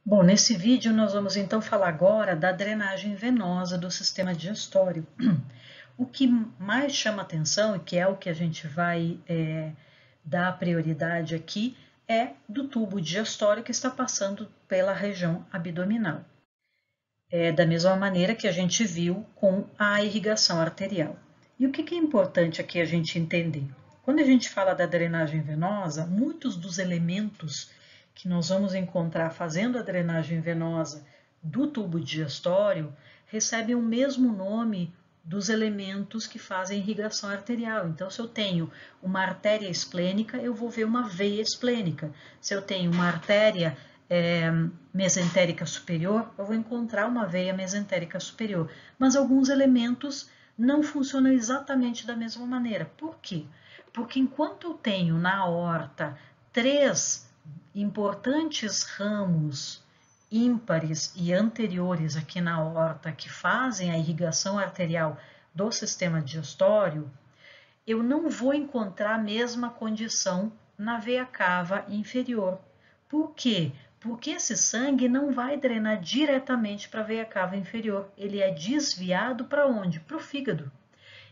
Bom, nesse vídeo nós vamos então falar agora da drenagem venosa do sistema digestório. O que mais chama atenção e que é o que a gente vai dar prioridade aqui é do tubo digestório que está passando pela região abdominal. Da mesma maneira que a gente viu com a irrigação arterial. E o que é importante aqui a gente entender? Quando a gente fala da drenagem venosa, muitos dos elementos que nós vamos encontrar fazendo a drenagem venosa do tubo digestório recebem o mesmo nome dos elementos que fazem irrigação arterial. Então, se eu tenho uma artéria esplênica, eu vou ver uma veia esplênica. Se eu tenho uma artéria mesentérica superior, eu vou encontrar uma veia mesentérica superior. Mas alguns elementos não funcionam exatamente da mesma maneira. Por quê? Porque enquanto eu tenho na aorta 3 importantes ramos ímpares e anteriores aqui na aorta que fazem a irrigação arterial do sistema digestório, eu não vou encontrar a mesma condição na veia cava inferior. Por quê? Porque esse sangue não vai drenar diretamente para a veia cava inferior, ele é desviado para onde? Para o fígado.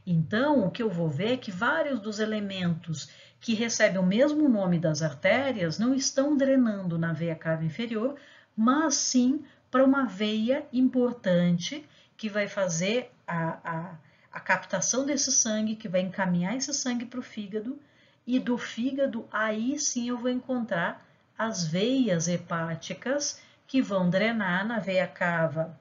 Então, o que eu vou ver é que vários dos elementos que recebem o mesmo nome das artérias não estão drenando na veia cava inferior, mas sim para uma veia importante que vai fazer a captação desse sangue, que vai encaminhar esse sangue para o fígado, e do fígado aí sim eu vou encontrar as veias hepáticas que vão drenar na veia cava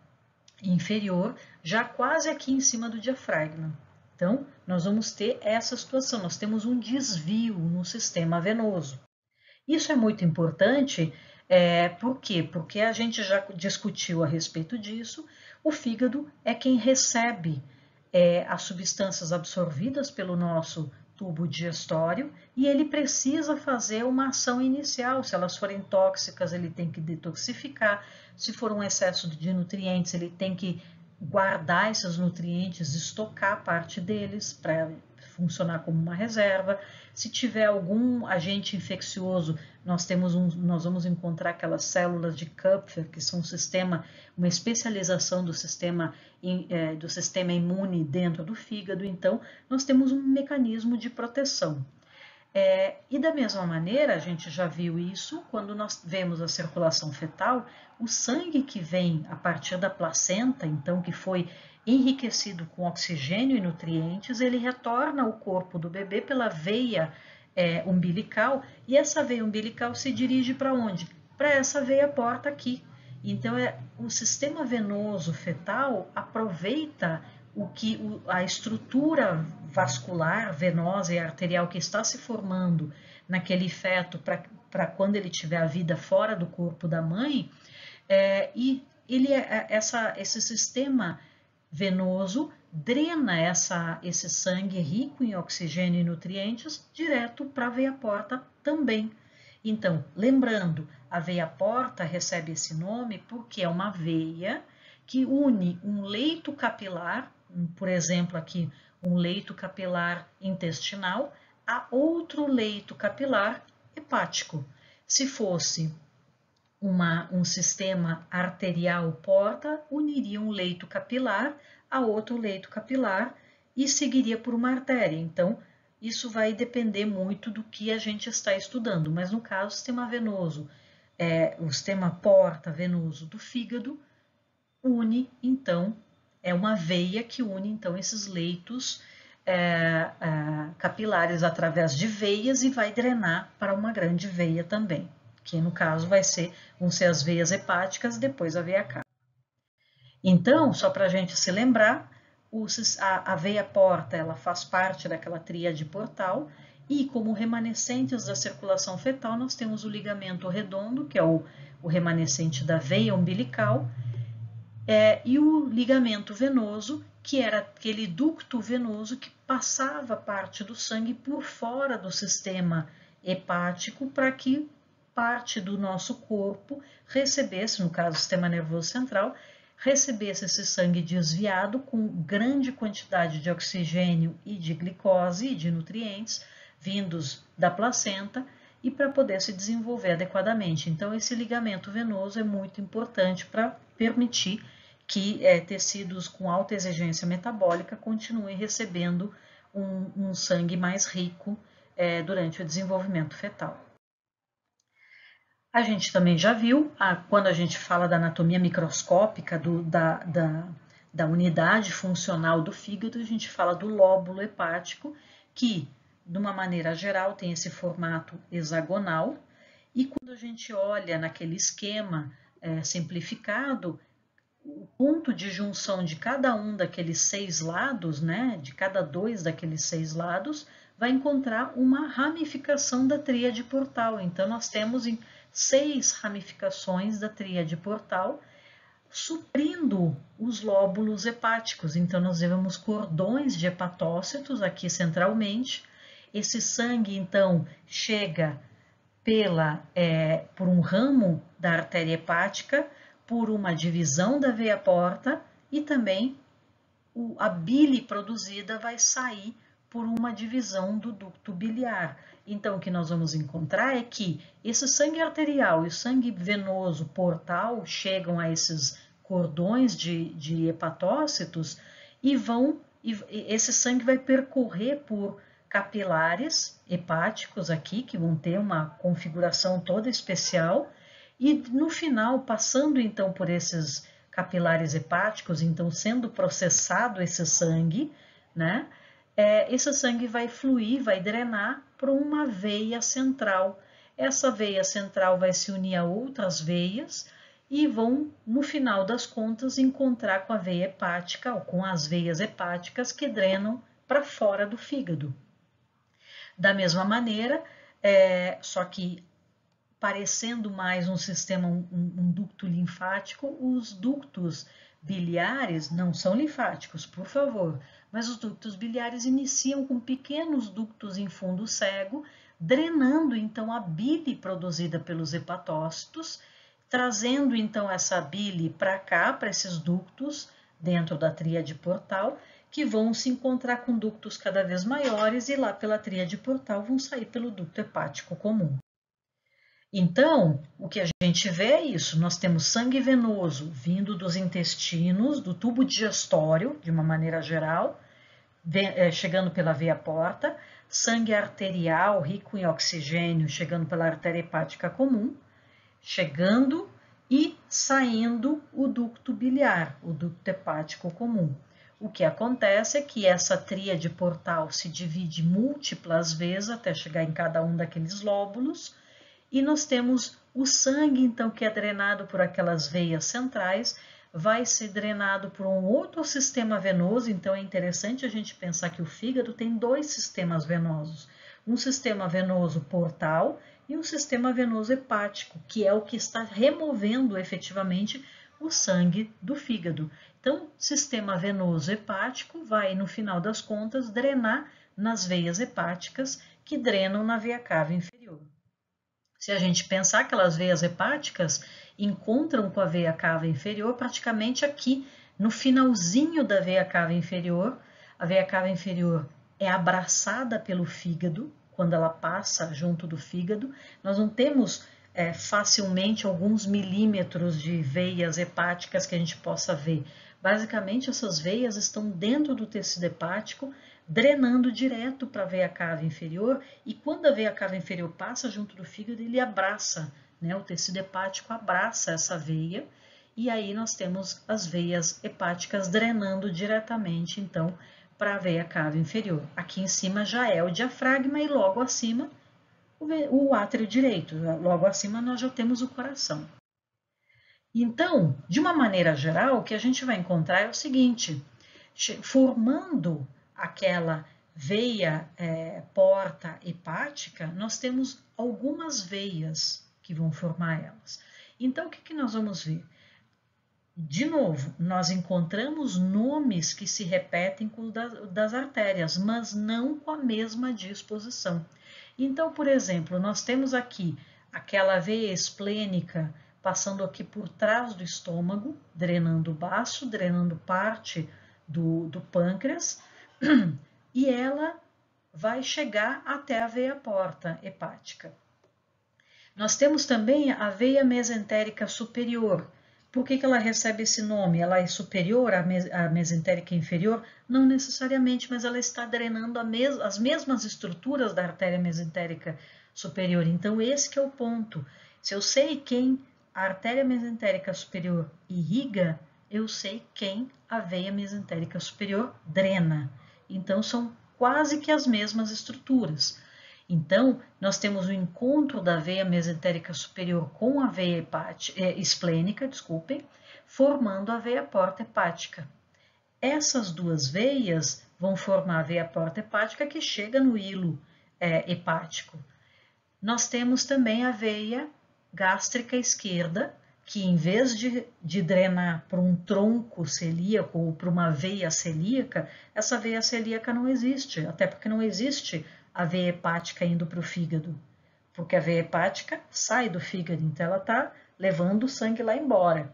inferior, já quase aqui em cima do diafragma. Então, nós vamos ter essa situação, nós temos um desvio no sistema venoso. Isso é muito importante, por quê? Porque a gente já discutiu a respeito disso, o fígado é quem recebe as substâncias absorvidas pelo nosso tubo digestório e ele precisa fazer uma ação inicial. Se elas forem tóxicas, ele tem que detoxificar. Se for um excesso de nutrientes, ele tem que guardar esses nutrientes, estocar parte deles para funcionar como uma reserva. Se tiver algum agente infeccioso, nós vamos encontrar aquelas células de Kupffer, que são uma especialização do sistema imune dentro do fígado. Então, nós temos um mecanismo de proteção. E da mesma maneira, a gente já viu isso quando nós vemos a circulação fetal, o sangue que vem a partir da placenta, então que foi enriquecido com oxigênio e nutrientes, ele retorna ao corpo do bebê pela veia umbilical, e essa veia umbilical se dirige para onde? Para essa veia porta aqui. Então, o sistema venoso fetal aproveita a estrutura vascular, venosa e arterial que está se formando naquele feto para quando ele tiver a vida fora do corpo da mãe, e esse sistema venoso drena esse sangue rico em oxigênio e nutrientes direto para a veia porta também. Então, lembrando, a veia porta recebe esse nome porque é uma veia que une um leito capilar, por exemplo, aqui um leito capilar intestinal, a outro leito capilar hepático. Se fosse um sistema arterial porta, uniria um leito capilar a outro leito capilar e seguiria por uma artéria. Então, isso vai depender muito do que a gente está estudando, mas no caso, o sistema venoso, o sistema porta venoso do fígado, une, então, é uma veia que une, então, esses leitos capilares através de veias e vai drenar para uma grande veia também, que no caso vão ser as veias hepáticas, depois a veia cava. Então, só para a gente se lembrar, a veia porta ela faz parte daquela tríade portal e como remanescentes da circulação fetal nós temos o ligamento redondo, que é o remanescente da veia umbilical, e o ligamento venoso, que era aquele ducto venoso que passava parte do sangue por fora do sistema hepático para que parte do nosso corpo recebesse, no caso o sistema nervoso central, recebesse esse sangue desviado com grande quantidade de oxigênio e de glicose e de nutrientes vindos da placenta e para poder se desenvolver adequadamente. Então, esse ligamento venoso é muito importante para permitir que tecidos com alta exigência metabólica continuem recebendo um sangue mais rico durante o desenvolvimento fetal. A gente também já viu, quando a gente fala da anatomia microscópica da unidade funcional do fígado, a gente fala do lóbulo hepático, que, de uma maneira geral, tem esse formato hexagonal, e quando a gente olha naquele esquema simplificado, o ponto de junção de cada um daqueles 6 lados, né, de cada 2 daqueles 6 lados, vai encontrar uma ramificação da tríade portal. Então, nós temos 6 ramificações da tríade portal, suprindo os lóbulos hepáticos. Então, nós vemos cordões de hepatócitos aqui centralmente. Esse sangue, então, chega por um ramo da artéria hepática, por uma divisão da veia porta e também a bile produzida vai sair por uma divisão do ducto biliar. Então, o que nós vamos encontrar é que esse sangue arterial e o sangue venoso portal chegam a esses cordões de hepatócitos e esse sangue vai percorrer por capilares hepáticos aqui, que vão ter uma configuração toda especial, e no final, passando então por esses capilares hepáticos, então sendo processado esse sangue, né? Esse sangue vai fluir, vai drenar para uma veia central. Essa veia central vai se unir a outras veias e vão, no final das contas, encontrar com a veia hepática ou com as veias hepáticas que drenam para fora do fígado. Da mesma maneira, só que parecendo mais um sistema, um ducto linfático, os ductos biliares não são linfáticos, por favor, mas os ductos biliares iniciam com pequenos ductos em fundo cego, drenando então a bile produzida pelos hepatócitos, trazendo então essa bile para cá, para esses ductos dentro da tríade portal, que vão se encontrar com ductos cada vez maiores e lá pela tríade portal vão sair pelo ducto hepático comum. Então, o que a gente vê é isso, nós temos sangue venoso vindo dos intestinos, do tubo digestório, de uma maneira geral, chegando pela veia porta, sangue arterial rico em oxigênio chegando pela artéria hepática comum, chegando e saindo o ducto biliar, o ducto hepático comum. O que acontece é que essa tríade portal se divide múltiplas vezes até chegar em cada um daqueles lóbulos, e nós temos o sangue, então, que é drenado por aquelas veias centrais, vai ser drenado por um outro sistema venoso. Então, é interessante a gente pensar que o fígado tem 2 sistemas venosos. Um sistema venoso portal e um sistema venoso hepático, que é o que está removendo efetivamente o sangue do fígado. Então, o sistema venoso hepático vai, no final das contas, drenar nas veias hepáticas que drenam na veia cava inferior. Se a gente pensar, aquelas veias hepáticas encontram com a veia cava inferior praticamente aqui no finalzinho da veia cava inferior. A veia cava inferior é abraçada pelo fígado, quando ela passa junto do fígado. Nós não temos facilmente alguns milímetros de veias hepáticas que a gente possa ver. Basicamente, essas veias estão dentro do tecido hepático, drenando direto para a veia cava inferior, e quando a veia cava inferior passa junto do fígado, ele abraça, né? O tecido hepático abraça essa veia, e aí nós temos as veias hepáticas drenando diretamente, então, para a veia cava inferior. Aqui em cima já é o diafragma e logo acima o átrio direito, logo acima nós já temos o coração. Então, de uma maneira geral, o que a gente vai encontrar é o seguinte, formando aquela veia porta hepática, nós temos algumas veias que vão formar elas. Então, o que nós vamos ver? De novo, nós encontramos nomes que se repetem com o das artérias, mas não com a mesma disposição. Então, por exemplo, nós temos aqui aquela veia esplênica passando aqui por trás do estômago, drenando o baço, drenando parte do pâncreas, e ela vai chegar até a veia porta hepática. Nós temos também a veia mesentérica superior. Por que ela recebe esse nome? Ela é superior à mesentérica inferior? Não necessariamente, mas ela está drenando as mesmas estruturas da artéria mesentérica superior. Então, esse que é o ponto. Se eu sei quem a artéria mesentérica superior irriga, eu sei quem a veia mesentérica superior drena. Então, são quase que as mesmas estruturas. Então, nós temos o encontro da veia mesentérica superior com a veia esplênica, desculpem, formando a veia porta hepática. Essas duas veias vão formar a veia porta hepática que chega no hilo hepático. Nós temos também a veia gástrica esquerda, que em vez de drenar para um tronco celíaco ou para uma veia celíaca, essa veia celíaca não existe, até porque não existe a veia hepática indo para o fígado, porque a veia hepática sai do fígado, então ela está levando o sangue lá embora.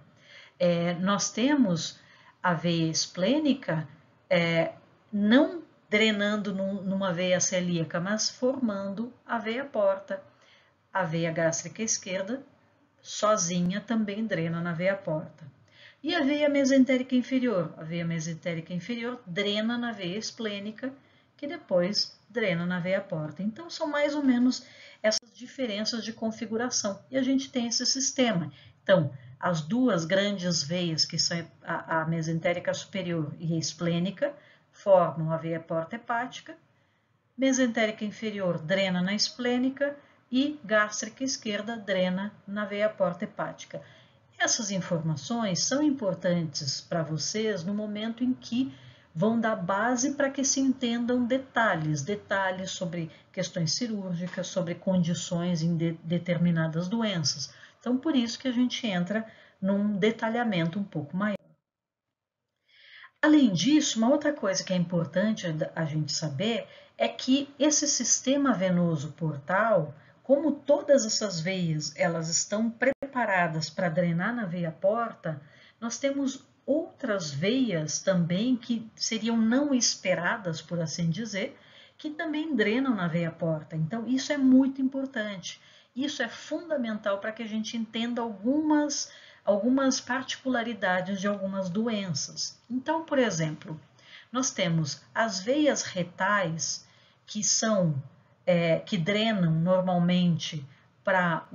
Nós temos a veia esplênica não drenando numa veia celíaca, mas formando a veia porta. A veia gástrica esquerda, sozinha, também drena na veia porta. E a veia mesentérica inferior? A veia mesentérica inferior drena na veia esplênica, que depois drena na veia porta. Então, são mais ou menos essas diferenças de configuração. E a gente tem esse sistema. Então, as duas grandes veias, que são a mesentérica superior e a esplênica, formam a veia porta hepática. Mesentérica inferior drena na esplênica e gástrica esquerda drena na veia porta hepática. Essas informações são importantes para vocês no momento em que vão dar base para que se entendam detalhes sobre questões cirúrgicas, sobre condições em determinadas doenças. Então, por isso que a gente entra num detalhamento um pouco maior. Além disso, uma outra coisa que é importante a gente saber é que esse sistema venoso portal, como todas essas veias, elas estão preparadas para drenar na veia porta, nós temos outras veias também que seriam não esperadas, por assim dizer, que também drenam na veia porta. Então, isso é muito importante. Isso é fundamental para que a gente entenda algumas particularidades de algumas doenças. Então, por exemplo, nós temos as veias retais, que drenam normalmente para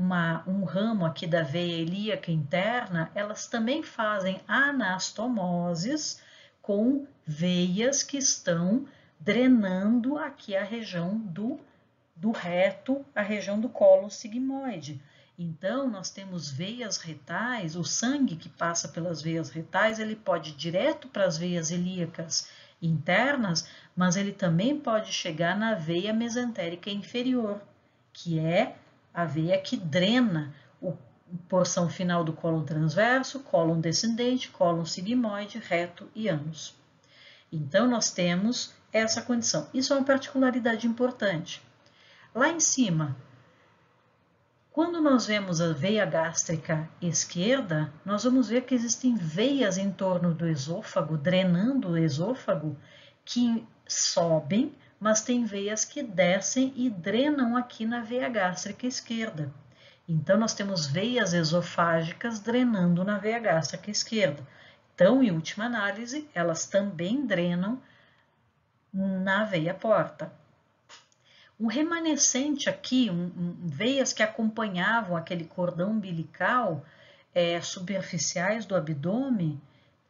um ramo aqui da veia ilíaca interna, elas também fazem anastomoses com veias que estão drenando aqui a região do reto, a região do colo sigmoide. Então, nós temos veias retais, o sangue que passa pelas veias retais, ele pode ir direto para as veias ilíacas internas, mas ele também pode chegar na veia mesentérica inferior, que é a veia que drena a porção final do cólon transverso, cólon descendente, cólon sigmoide, reto e ânus. Então, nós temos essa condição. Isso é uma particularidade importante. Lá em cima, quando nós vemos a veia gástrica esquerda, nós vamos ver que existem veias em torno do esôfago, drenando o esôfago, que sobem, mas tem veias que descem e drenam aqui na veia gástrica esquerda. Então, nós temos veias esofágicas drenando na veia gástrica esquerda. Então, em última análise, elas também drenam na veia porta. Um remanescente aqui, veias que acompanhavam aquele cordão umbilical superficiais do abdômen,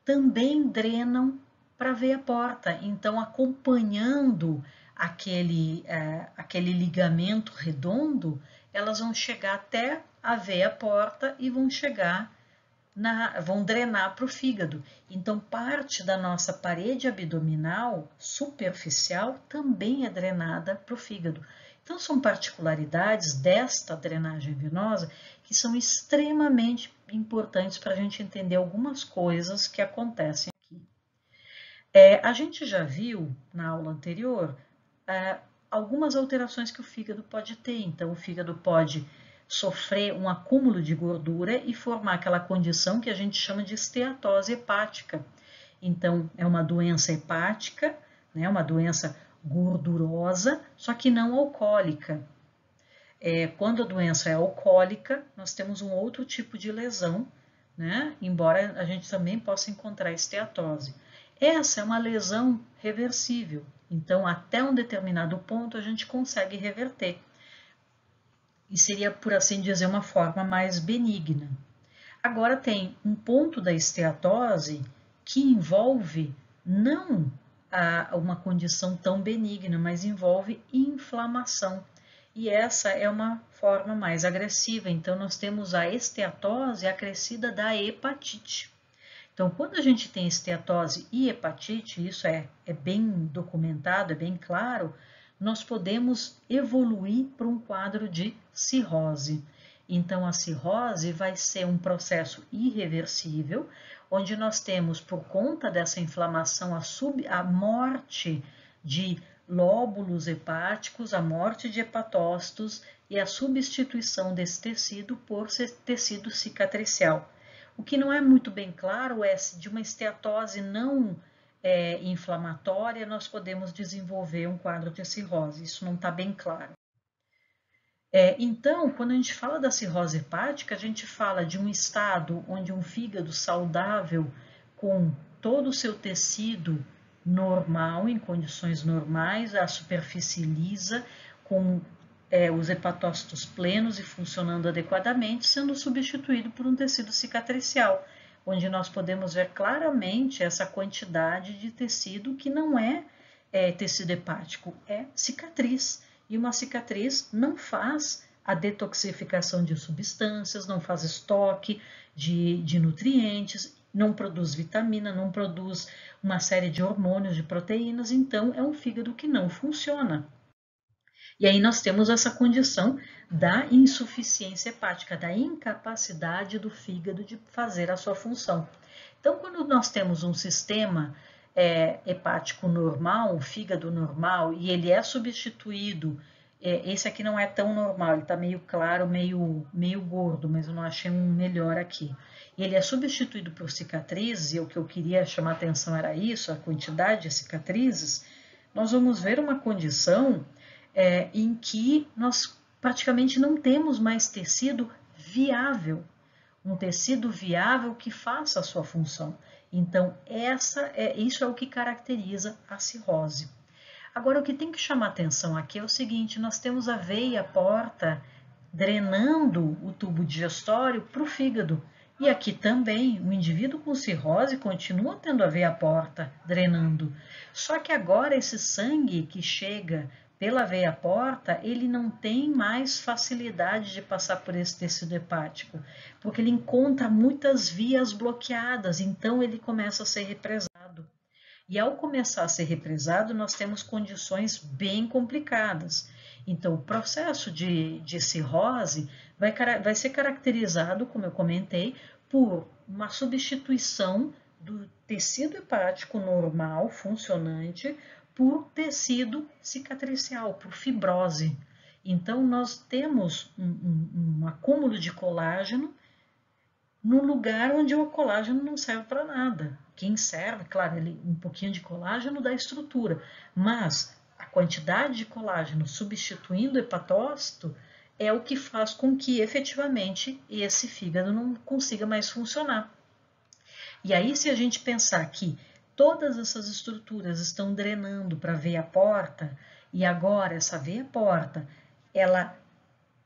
também drenam para a veia porta. Então, acompanhando aquele ligamento redondo, elas vão chegar até a veia porta e vão vão drenar para o fígado. Então, parte da nossa parede abdominal superficial também é drenada para o fígado. Então, são particularidades desta drenagem venosa que são extremamente importantes para a gente entender algumas coisas que acontecem aqui. A gente já viu na aula anterior algumas alterações que o fígado pode ter. Então, o fígado pode sofrer um acúmulo de gordura e formar aquela condição que a gente chama de esteatose hepática. Então, é uma doença hepática, né, uma doença gordurosa, só que não alcoólica. Quando a doença é alcoólica, nós temos um outro tipo de lesão, né? Embora a gente também possa encontrar esteatose. Essa é uma lesão reversível, então até um determinado ponto a gente consegue reverter. E seria, por assim dizer, uma forma mais benigna. Agora tem um ponto da esteatose que envolve não uma condição tão benigna, mas envolve inflamação. E essa é uma forma mais agressiva. Então, nós temos a esteatose acrescida da hepatite. Então, quando a gente tem esteatose e hepatite, isso é bem documentado, é bem claro, nós podemos evoluir para um quadro de cirrose. Então, a cirrose vai ser um processo irreversível, onde nós temos, por conta dessa inflamação, a morte de lóbulos hepáticos, a morte de hepatócitos e a substituição desse tecido por tecido cicatricial. O que não é muito bem claro é se de uma esteatose não inflamatória nós podemos desenvolver um quadro de cirrose. Isso não está bem claro. Então, quando a gente fala da cirrose hepática, a gente fala de um estado onde um fígado saudável, com todo o seu tecido normal, em condições normais, a superfície lisa, com os hepatócitos plenos e funcionando adequadamente, sendo substituído por um tecido cicatricial, onde nós podemos ver claramente essa quantidade de tecido que não é tecido hepático, é cicatriz. E uma cicatriz não faz a detoxificação de substâncias, não faz estoque de nutrientes, não produz vitamina, não produz uma série de hormônios, de proteínas, então é um fígado que não funciona. E aí nós temos essa condição da insuficiência hepática, da incapacidade do fígado de fazer a sua função. Então, quando nós temos um sistema hepático normal, um fígado normal, e ele é substituído, esse aqui não é tão normal, ele está meio claro, meio gordo, mas eu não achei um melhor aqui. E ele é substituído por cicatrizes, e o que eu queria chamar a atenção era isso, a quantidade de cicatrizes, nós vamos ver uma condição em que nós praticamente não temos mais tecido viável, um tecido viável que faça a sua função. Então, isso é o que caracteriza a cirrose. Agora, o que tem que chamar atenção aqui é o seguinte, nós temos a veia porta drenando o tubo digestório para o fígado. E aqui também, o indivíduo com cirrose continua tendo a veia porta drenando. Só que agora esse sangue que chega pela veia porta, ele não tem mais facilidade de passar por esse tecido hepático, porque ele encontra muitas vias bloqueadas, então ele começa a ser represado. E ao começar a ser represado, nós temos condições bem complicadas. Então, o processo de cirrose vai ser caracterizado, como eu comentei, por uma substituição do tecido hepático normal, funcionante, por tecido cicatricial, por fibrose. Então, nós temos um acúmulo de colágeno no lugar onde o colágeno não serve para nada. Quem serve, claro, um pouquinho de colágeno dá estrutura, mas a quantidade de colágeno substituindo o hepatócito é o que faz com que efetivamente esse fígado não consiga mais funcionar. E aí, se a gente pensar que todas essas estruturas estão drenando para a veia porta, e agora essa veia porta, ela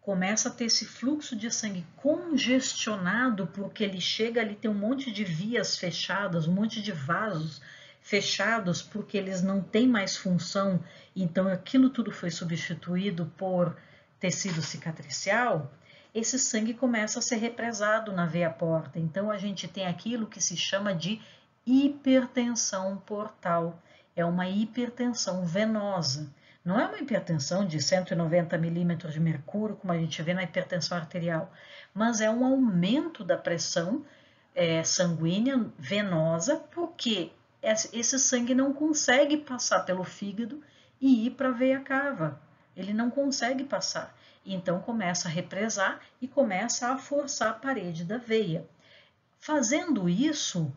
começa a ter esse fluxo de sangue congestionado, porque ele chega ali, tem um monte de vias fechadas, um monte de vasos fechados, porque eles não têm mais função, então aquilo tudo foi substituído por tecido cicatricial, esse sangue começa a ser represado na veia porta. Então a gente tem aquilo que se chama de hipertensão portal. É uma hipertensão venosa. Não é uma hipertensão de 190 milímetros de mercúrio, como a gente vê na hipertensão arterial, mas é um aumento da pressão sanguínea venosa, porque esse sangue não consegue passar pelo fígado e ir para a veia cava. Ele não consegue passar. Então começa a represar e começa a forçar a parede da veia. Fazendo isso,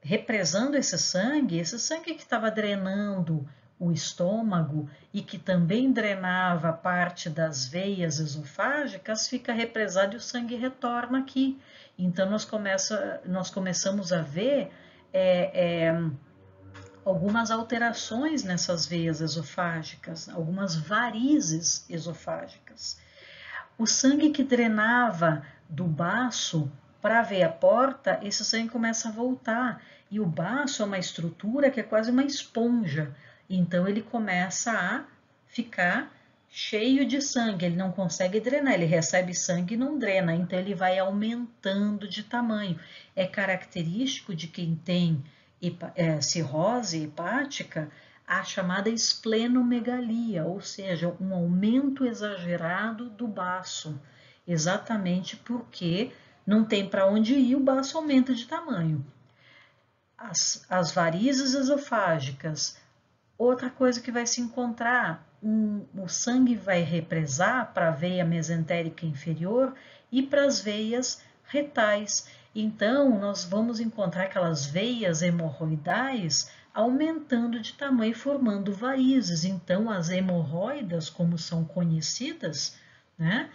represando esse sangue que estava drenando o estômago e que também drenava parte das veias esofágicas, fica represado e o sangue retorna aqui. Então, nós começamos a ver algumas alterações nessas veias esofágicas, algumas varizes esofágicas. O sangue que drenava do baço para a veia porta, esse sangue começa a voltar. E o baço é uma estrutura que é quase uma esponja. Então ele começa a ficar cheio de sangue, ele não consegue drenar, ele recebe sangue e não drena, então ele vai aumentando de tamanho. É característico de quem tem cirrose hepática a chamada esplenomegalia, ou seja, um aumento exagerado do baço, exatamente porque não tem para onde ir, o baço aumenta de tamanho. As varizes esofágicas, outra coisa que vai se encontrar, o sangue vai represar para a veia mesentérica inferior e para as veias retais. Então, nós vamos encontrar aquelas veias hemorroidais aumentando de tamanho, formando varizes. Então, as hemorroidas, como são conhecidas, né,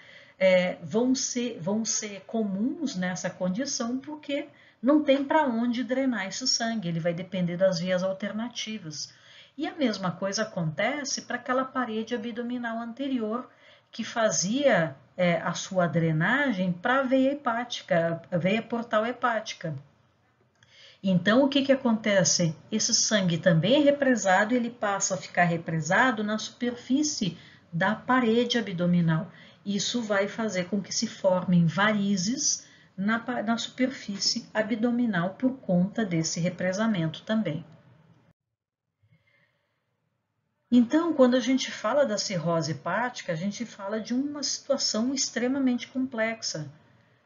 vão ser comuns nessa condição, porque não tem para onde drenar esse sangue, ele vai depender das vias alternativas. E a mesma coisa acontece para aquela parede abdominal anterior, que fazia a sua drenagem para a veia hepática, a veia portal hepática. Então, o que acontece? Esse sangue também é represado e ele passa a ficar represado na superfície da parede abdominal. Isso vai fazer com que se formem varizes na superfície abdominal por conta desse represamento também. Então, quando a gente fala da cirrose hepática, a gente fala de uma situação extremamente complexa.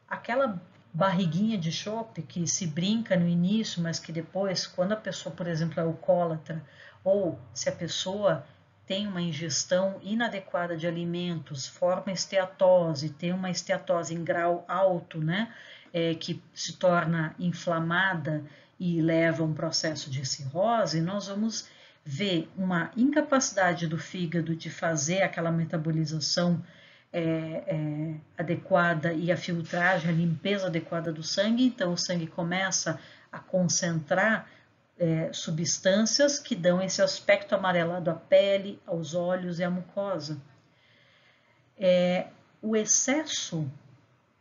Aquela barriguinha de chope que se brinca no início, mas que depois, quando a pessoa, por exemplo, é alcoólatra, ou se a pessoa tem uma ingestão inadequada de alimentos, forma esteatose, tem uma esteatose em grau alto, né, que se torna inflamada e leva a um processo de cirrose, nós vamos ver uma incapacidade do fígado de fazer aquela metabolização adequada e a filtragem, a limpeza adequada do sangue, então o sangue começa a concentrar substâncias que dão esse aspecto amarelado à pele, aos olhos e à mucosa. O excesso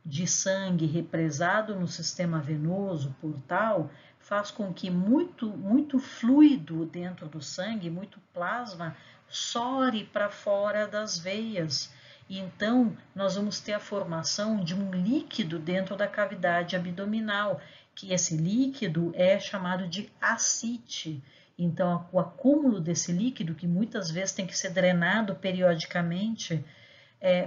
de sangue represado no sistema venoso portal faz com que muito fluido dentro do sangue, muito plasma, sore para fora das veias. E então, nós vamos ter a formação de um líquido dentro da cavidade abdominal, que esse líquido é chamado de ascite. Então, o acúmulo desse líquido, que muitas vezes tem que ser drenado periodicamente,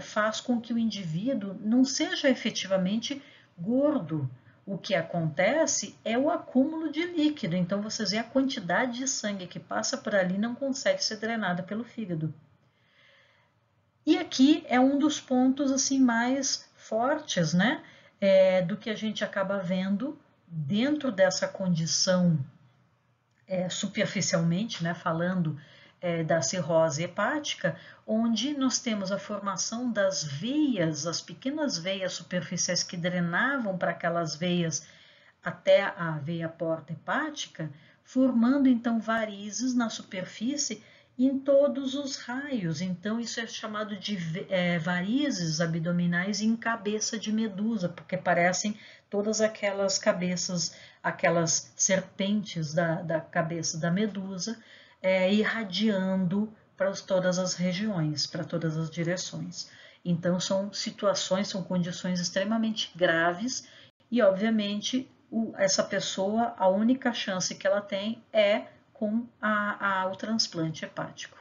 faz com que o indivíduo não seja efetivamente gordo. O que acontece é o acúmulo de líquido. Então, vocês veem a quantidade de sangue que passa por ali não consegue ser drenada pelo fígado. E aqui é um dos pontos assim mais fortes, né, do que a gente acaba vendo dentro dessa condição superficialmente, né, falando da cirrose hepática, onde nós temos a formação das veias, as pequenas veias superficiais que drenavam para aquelas veias até a veia porta hepática, formando então varizes na superfície em todos os raios. Então isso é chamado de varizes abdominais em cabeça de medusa, porque parecem todas aquelas cabeças, aquelas serpentes da cabeça da medusa, irradiando para todas as regiões, para todas as direções. Então são situações, são condições extremamente graves e obviamente essa pessoa, a única chance que ela tem é com o transplante hepático.